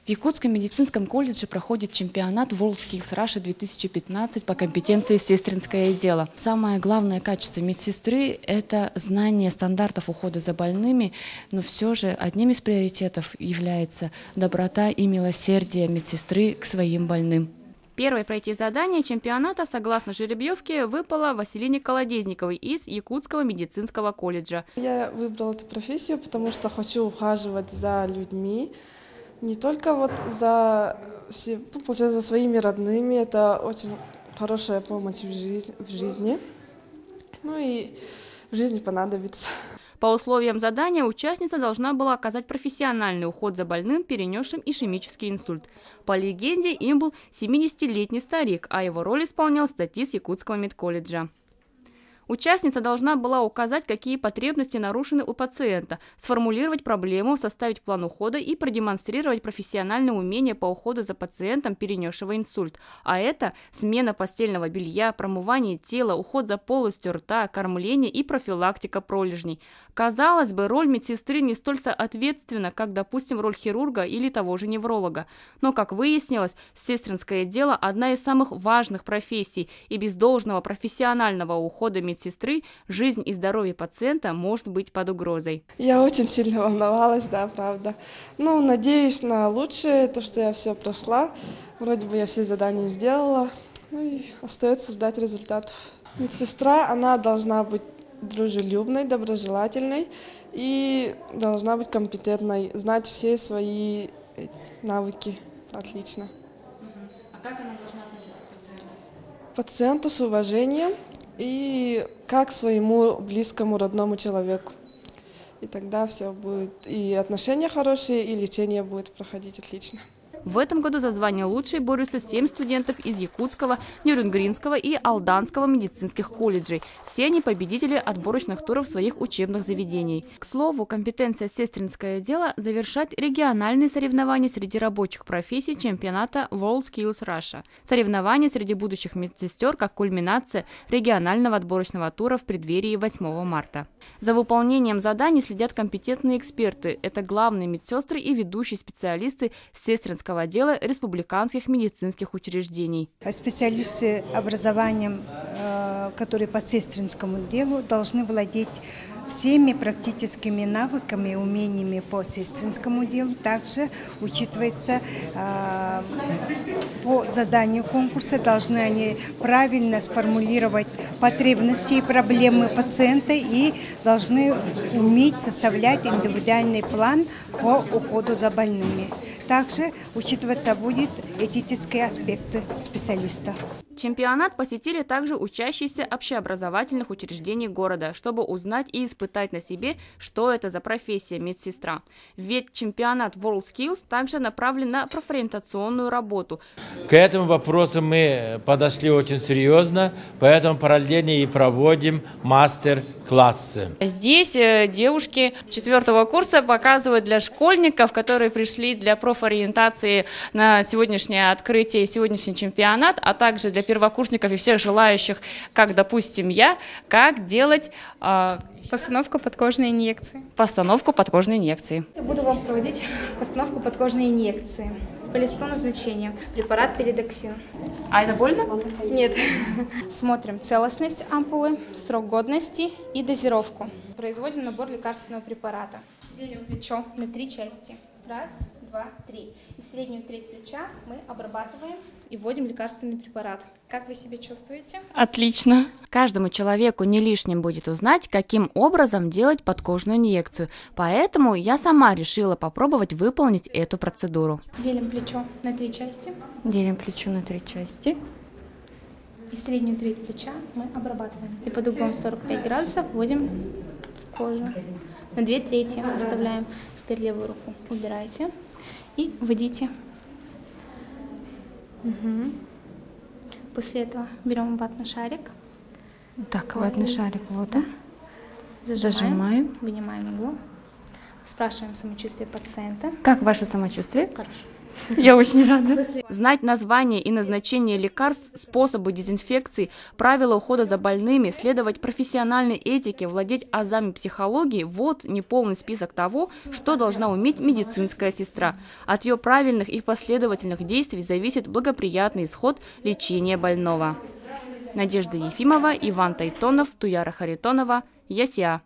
В Якутском медицинском колледже проходит чемпионат WorldSkills Russia 2015 по компетенции «Сестринское дело». Самое главное качество медсестры – это знание стандартов ухода за больными, но все же одним из приоритетов является доброта и милосердие медсестры к своим больным. Первой пройти задание чемпионата, согласно жеребьевке, выпало Василине Колодезниковой из Якутского медицинского колледжа. Я выбрала эту профессию, потому что хочу ухаживать за людьми, не только вот за своими родными. Это очень хорошая помощь в жизни. Ну и в жизни понадобится. По условиям задания участница должна была оказать профессиональный уход за больным, перенесшим ишемический инсульт. По легенде, им был 70-летний старик, а его роль исполнял статист Якутского медколледжа. Участница должна была указать, какие потребности нарушены у пациента, сформулировать проблему, составить план ухода и продемонстрировать профессиональные умения по уходу за пациентом, перенесшего инсульт. А это смена постельного белья, промывание тела, уход за полостью рта, кормление и профилактика пролежней. Казалось бы, роль медсестры не столь ответственна, как, допустим, роль хирурга или того же невролога. Но, как выяснилось, сестринское дело – одна из самых важных профессий, и без должного профессионального ухода медсестры жизнь и здоровье пациента может быть под угрозой. Я очень сильно волновалась, да, правда. Ну, надеюсь на лучшее, то, что я все прошла. Вроде бы я все задания сделала, ну и остается ждать результатов. Медсестра, она должна быть дружелюбной, доброжелательной и должна быть компетентной, знать все свои навыки отлично. А как она должна относиться к пациенту? Пациенту с уважением и как к своему близкому, родному человеку. И тогда все будет, и отношения хорошие, и лечение будет проходить отлично. В этом году за звание лучшей борются 7 студентов из Якутского, Нюрнгринского и Алданского медицинских колледжей. Все они победители отборочных туров своих учебных заведений. К слову, компетенция «Сестринское дело» – завершать региональные соревнования среди рабочих профессий чемпионата WorldSkills Russia. Соревнования среди будущих медсестер как кульминация регионального отборочного тура в преддверии 8 марта. За выполнением заданий следят компетентные эксперты. Это главные медсестры и ведущие специалисты сестринского дела республиканских медицинских учреждений. Специалисты образованием, которые по сестринскому делу, должны владеть всеми практическими навыками и умениями по сестринскому делу. Также учитывается по заданию конкурса, должны они правильно сформулировать потребности и проблемы пациента и должны уметь составлять индивидуальный план по уходу за больными. Также учитываться будет этические аспекты специалиста. Чемпионат посетили также учащиеся общеобразовательных учреждений города, чтобы узнать и испытать на себе, что это за профессия медсестра. Ведь чемпионат WorldSkills также направлен на профориентационную работу. К этому вопросу мы подошли очень серьезно, поэтому параллельно и проводим мастер-классы. Здесь девушки 4-го курса показывают для школьников, которые пришли для профориентации на сегодняшнее открытие, сегодняшний чемпионат, а также для первокурсников и всех желающих, как, допустим, я, как делать постановку подкожной инъекции. Постановку подкожной инъекции. Я буду вам проводить постановку подкожной инъекции. По листу назначения. Препарат передоксин. А это больно? Нет. Смотрим целостность ампулы, срок годности и дозировку. Производим набор лекарственного препарата. Делим плечо на 3 части. 1, 2, 3. И среднюю треть плеча мы обрабатываем и вводим лекарственный препарат. Как вы себя чувствуете? Отлично. Каждому человеку не лишним будет узнать, каким образом делать подкожную инъекцию. Поэтому я сама решила попробовать выполнить эту процедуру. Делим плечо на 3 части. Делим плечо на 3 части. И среднюю треть плеча мы обрабатываем. И под углом 45 градусов вводим кожу. На 2/3 оставляем. Теперь левую руку убирайте и вводите. Угу. После этого берем ватный шарик. Так, ватный шарик, вот, да? Зажимаем. Вынимаем иглу. Спрашиваем самочувствие пациента. Как ваше самочувствие? Хорошо. Я очень рада. Знать название и назначение лекарств, способы дезинфекции, правила ухода за больными, следовать профессиональной этике, владеть азами психологии – вот неполный список того, что должна уметь медицинская сестра. От ее правильных и последовательных действий зависит благоприятный исход лечения больного. Надежда Ефимова, Иван Тайтонов, Туяра Харитонова, ЯСИА.